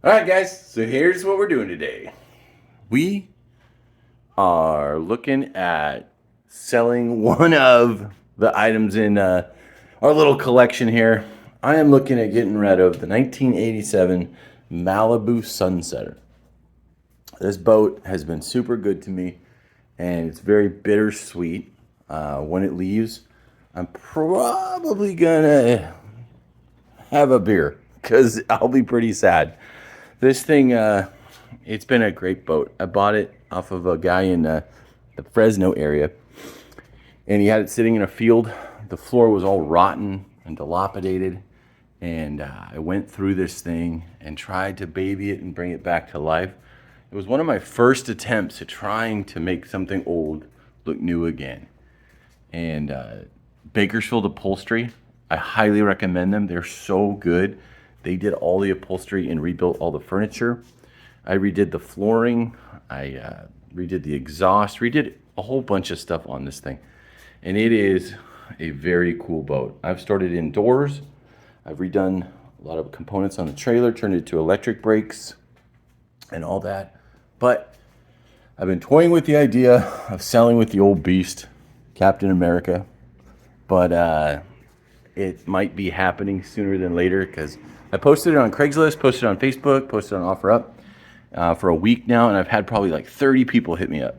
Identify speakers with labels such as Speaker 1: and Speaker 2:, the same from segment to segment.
Speaker 1: All right, guys. So here's what we're doing today. We are looking at selling one of the items in our little collection here. I am looking at getting rid of the 1987 Malibu Sunsetter. This boat has been super good to me, and it's very bittersweet. When it leaves, I'm probably gonna have a beer because I'll be pretty sad. This thing, it's been a great boat. I bought it off of a guy in the Fresno area, and he had it sitting in a field. The floor was all rotten and dilapidated, and I went through this thing and tried to baby it and bring it back to life. It was one of my first attempts at trying to make something old look new again. And Bakersfield Upholstery, I highly recommend them. They're so good. They did all the upholstery and rebuilt all the furniture. I redid the flooring. I redid the exhaust, redid a whole bunch of stuff on this thing. And it is a very cool boat. I've started indoors. I've redone a lot of components on the trailer, turned it to electric brakes and all that. But I've been toying with the idea of selling with the old beast, Captain America. But it might be happening sooner than later because I posted it on Craigslist, posted it on Facebook, posted it on OfferUp for a week now, and I've had probably like 30 people hit me up.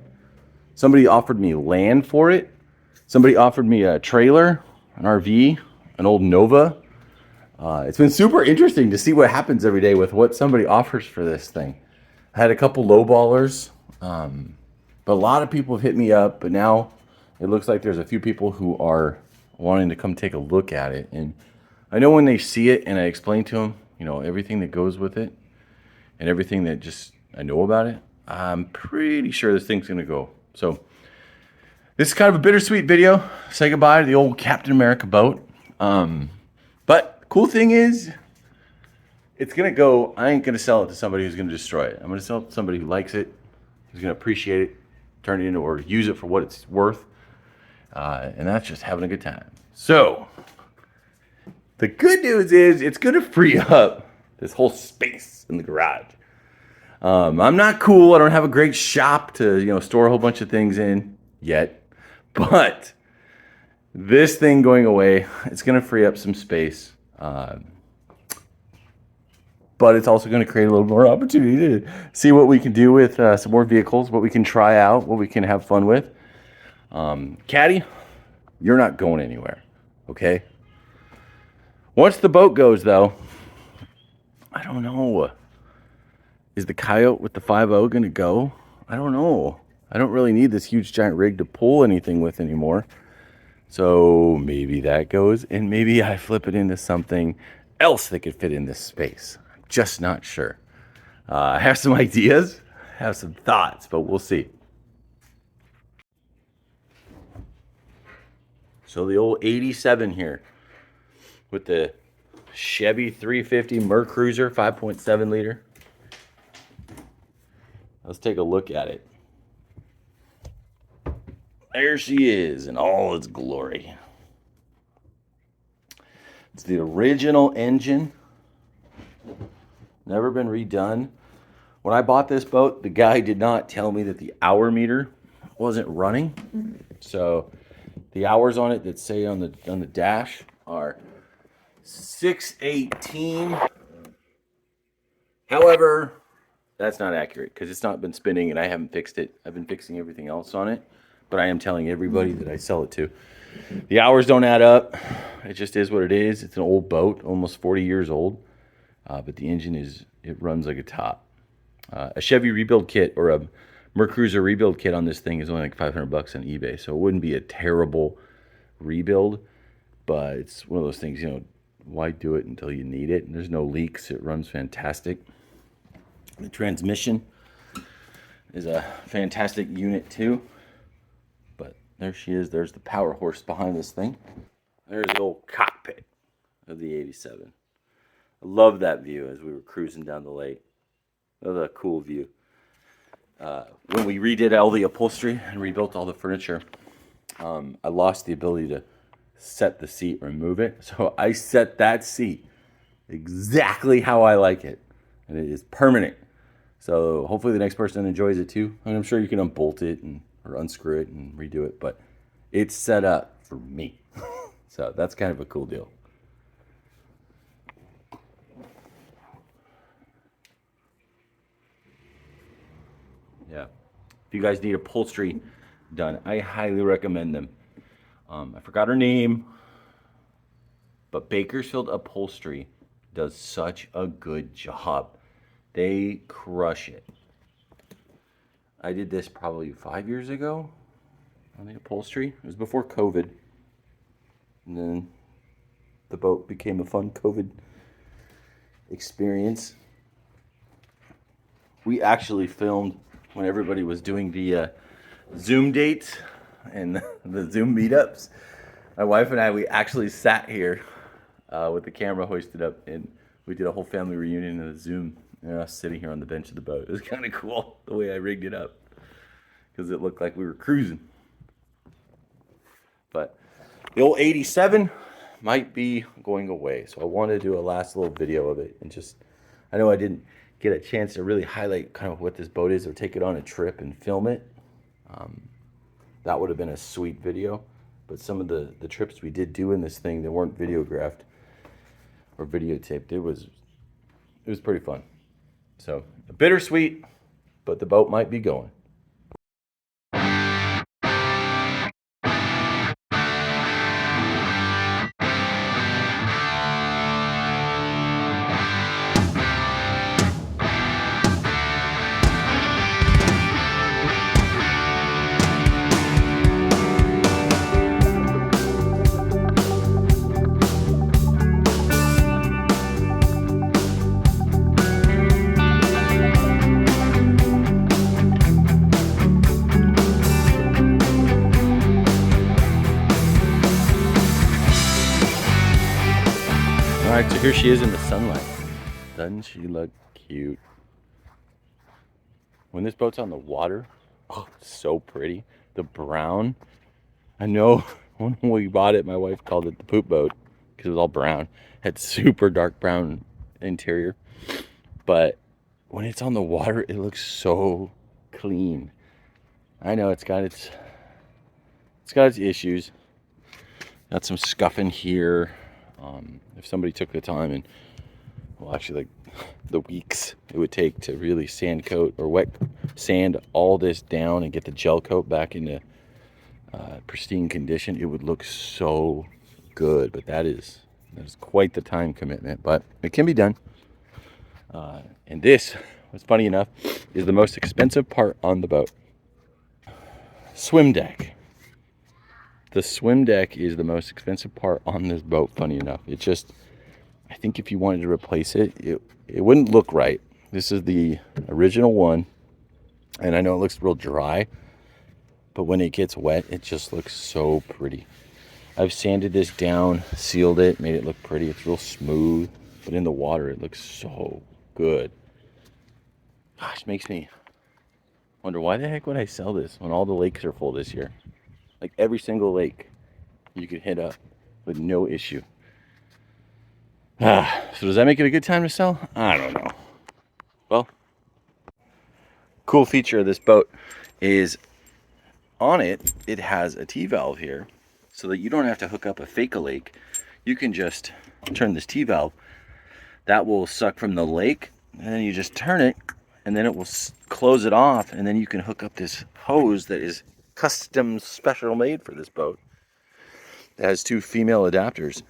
Speaker 1: Somebody offered me land for it. Somebody offered me a trailer, an RV, an old Nova. It's been super interesting to see what happens every day with what somebody offers for this thing. I had a couple lowballers, but a lot of people have hit me up, but now it looks like there's a few people who are wanting to come take a look at it. And I know when they see it and I explain to them, everything that goes with it and everything that just I know about it, I'm pretty sure this thing's going to go. So this is kind of a bittersweet video. Say goodbye to the old Captain America boat. But the cool thing is, it's going to go. I ain't going to sell it to somebody who's going to destroy it. I'm going to sell it to somebody who likes it, who's going to appreciate it, turn it into or use it for what it's worth. And that's just having a good time. So the good news is it's going to free up this whole space in the garage. I'm not cool. I don't have a great shop to store a whole bunch of things in yet. But this thing going away, it's going to free up some space. But it's also going to create a little more opportunity to see what we can do with some more vehicles, what we can try out, what we can have fun with. Caddy, you're not going anywhere, okay? Once the boat goes, though, I don't know. Is the Coyote with the 5.0 going to go? I don't know. I don't really need this huge giant rig to pull anything with anymore. So maybe that goes, and maybe I flip it into something else that could fit in this space. I'm just not sure. I have some ideas, have some thoughts, but we'll see. So the old 87 here with the Chevy 350 Mercruiser 5.7 liter. Let's take a look at it. There she is in all its glory. It's the original engine. Never been redone. When I bought this boat, the guy did not tell me that the hour meter wasn't running. So the hours on it that say on the dash are 6:18. However, that's not accurate because it's not been spinning and I haven't fixed it. I've been fixing everything else on it, but I am telling everybody that I sell it to. The hours don't add up. It just is what it is. It's an old boat, almost 40 years old, but the engine it runs like a top. A Chevy rebuild kit or a Mercruiser rebuild kit on this thing is only like $500 on eBay, so it wouldn't be a terrible rebuild, but it's one of those things, why do it until you need it? And there's no leaks. It runs fantastic. The transmission is a fantastic unit too. But there she is. There's the power horse behind this thing. There's the old cockpit of the 87. I love that view as we were cruising down the lake. That was a cool view. When we redid all the upholstery and rebuilt all the furniture, I lost the ability to set the seat, remove it. So I set that seat exactly how I like it. and it is permanent. So hopefully the next person enjoys it too. And I'm sure you can unbolt it or unscrew it and redo it, but it's set up for me. So that's kind of a cool deal. Yeah. If you guys need upholstery done, I highly recommend them. I forgot her name, but Bakersfield Upholstery does such a good job. They crush it. I did this probably 5 years ago on the upholstery. It was before COVID. And then the boat became a fun COVID experience. We actually filmed when everybody was doing the Zoom dates and the Zoom meetups. My wife and I, we actually sat here with the camera hoisted up, and we did a whole family reunion in a Zoom. And us sitting here on the bench of the boat. It was kind of cool the way I rigged it up, because it looked like we were cruising. But the old 87 might be going away, so I want to do a last little video of it, and just, I know I didn't get a chance to really highlight kind of what this boat is or take it on a trip and film it. That would have been a sweet video, but some of the trips we did do in this thing, they weren't videographed or videotaped. It was pretty fun. So bittersweet, but the boat might be going. All right, so here she is in the sunlight. Doesn't she look cute? When this boat's on the water, oh, it's so pretty. The brown. I know when we bought it, my wife called it the poop boat because it was all brown. Had super dark brown interior. But when it's on the water, it looks so clean. I know it's got its issues. Got some scuffing here. If somebody took the time and, well, actually, like the weeks it would take to really sand coat or wet sand all this down and get the gel coat back into pristine condition, it would look so good. But that is quite the time commitment, but it can be done. And this, what's funny enough, is the most expensive part on the boat. Swim deck. The swim deck is the most expensive part on this boat, funny enough. It just, I think if you wanted to replace it, it wouldn't look right. This is the original one, and I know it looks real dry, but when it gets wet, it just looks so pretty. I've sanded this down, sealed it, made it look pretty. It's real smooth, but in the water, it looks so good. Gosh, makes me wonder, why the heck would I sell this when all the lakes are full this year? Like every single lake you could hit up with no issue. So does that make it a good time to sell? I don't know. Well, cool feature of this boat is on it, it has a T-valve here so that you don't have to hook up a fake lake. You can just turn this T-valve. That will suck from the lake, and then you just turn it, and then it will close it off, and then you can hook up this hose that is custom special made for this boat. It has two female adapters,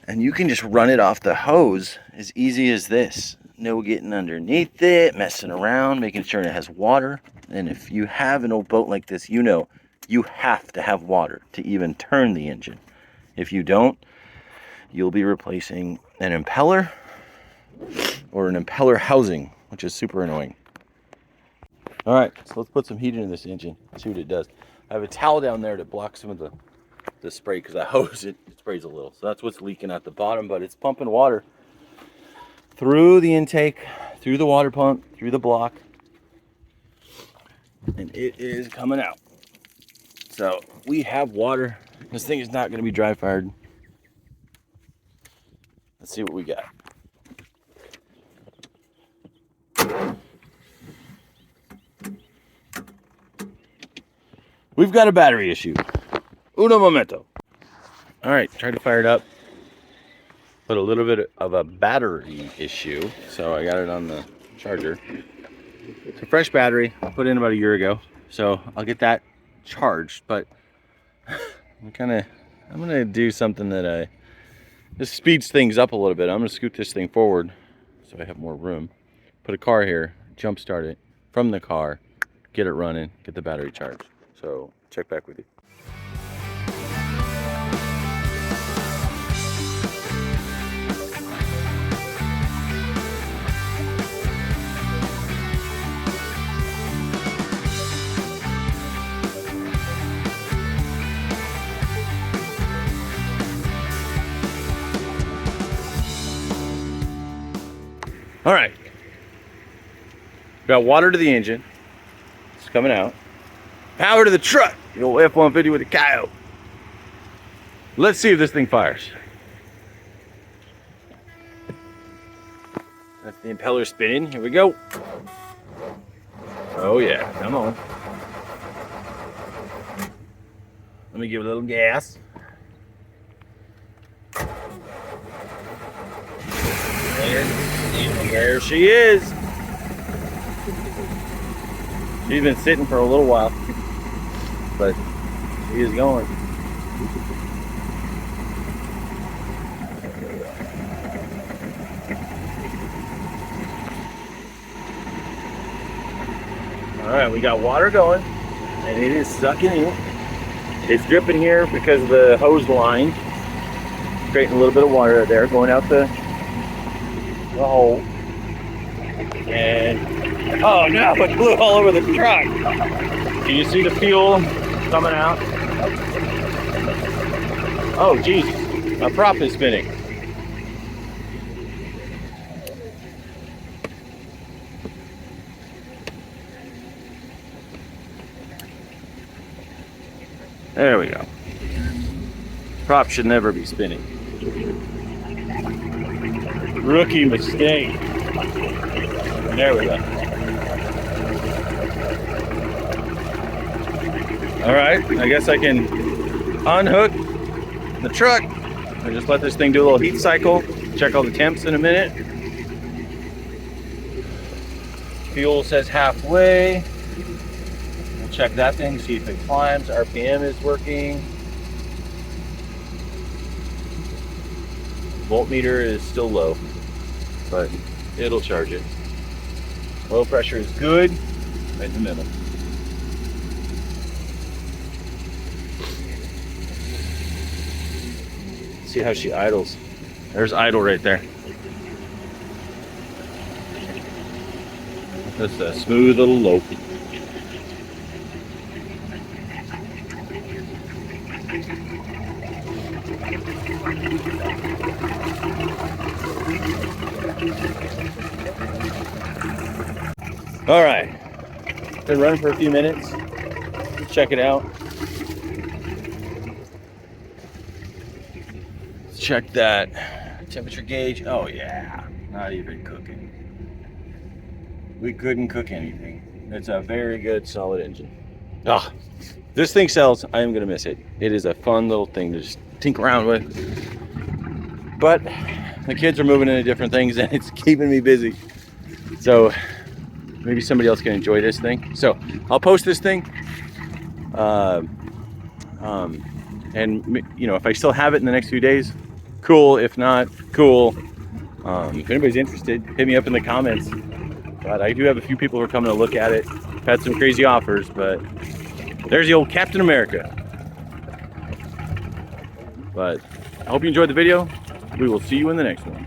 Speaker 1: and you can just run it off the hose as easy as this. No getting underneath it, messing around, making sure it has water. And if you have an old boat like this, you know you have to have water to even turn the engine. If you don't, you'll be replacing an impeller or an impeller housing, which is super annoying. All right, so let's put some heat into this engine, see what it does. I have a towel down there to block some of the spray because I hose it. It sprays a little. So that's what's leaking at the bottom, but it's pumping water through the intake, through the water pump, through the block, and it is coming out. So we have water. This thing is not going to be dry fired. Let's see what we got. we've got a battery issue. Uno momento. All right, tried to fire it up. But a little bit of a battery issue. So I got it on the charger. It's a fresh battery. I put it in about a year ago. So I'll get that charged. But I'm gonna do something that just speeds things up a little bit. I'm gonna scoot this thing forward so I have more room. Put a car here, jump start it from the car, get it running, get the battery charged. So check back with you. All right, got water to the engine. It's coming out. Power to the truck. The old F-150 with a coyote. Let's see if this thing fires. That's the impeller spinning. Here we go. Oh yeah, come on. Let me give it a little gas. There she is. She's been sitting for a little while, but she is going. All right, we got water going, and it is sucking in. It's dripping here because of the hose line, creating a little bit of water there going out the hole. And oh no, it blew all over the truck. Can you see the fuel coming out? Oh geez, my prop is spinning. There we go. Prop should never be spinning. Rookie mistake. There we go. All right, I guess I can unhook the truck and just let this thing do a little heat cycle. Check all the temps in a minute. Fuel says halfway. We'll check that thing, see if it climbs. RPM is working. Voltmeter is still low, but it'll charge it. Oil pressure is good, right in the middle. See how she idles. There's idle right there. Just a smooth little lope. All right, been running for a few minutes. Check it out. Let's check that temperature gauge. Oh yeah, not even cooking. We couldn't cook anything. It's a very good, solid engine. Ah, this thing sells. I am gonna miss it. It is a fun little thing to just tinker around with. But the kids are moving into different things, and it's keeping me busy. So maybe somebody else can enjoy this thing. So I'll post this thing. And you know, if I still have it in the next few days, cool. If not, cool. If anybody's interested, hit me up in the comments. But I do have a few people who are coming to look at it. I've had some crazy offers, but there's the old Captain America. But I hope you enjoyed the video. We will see you in the next one.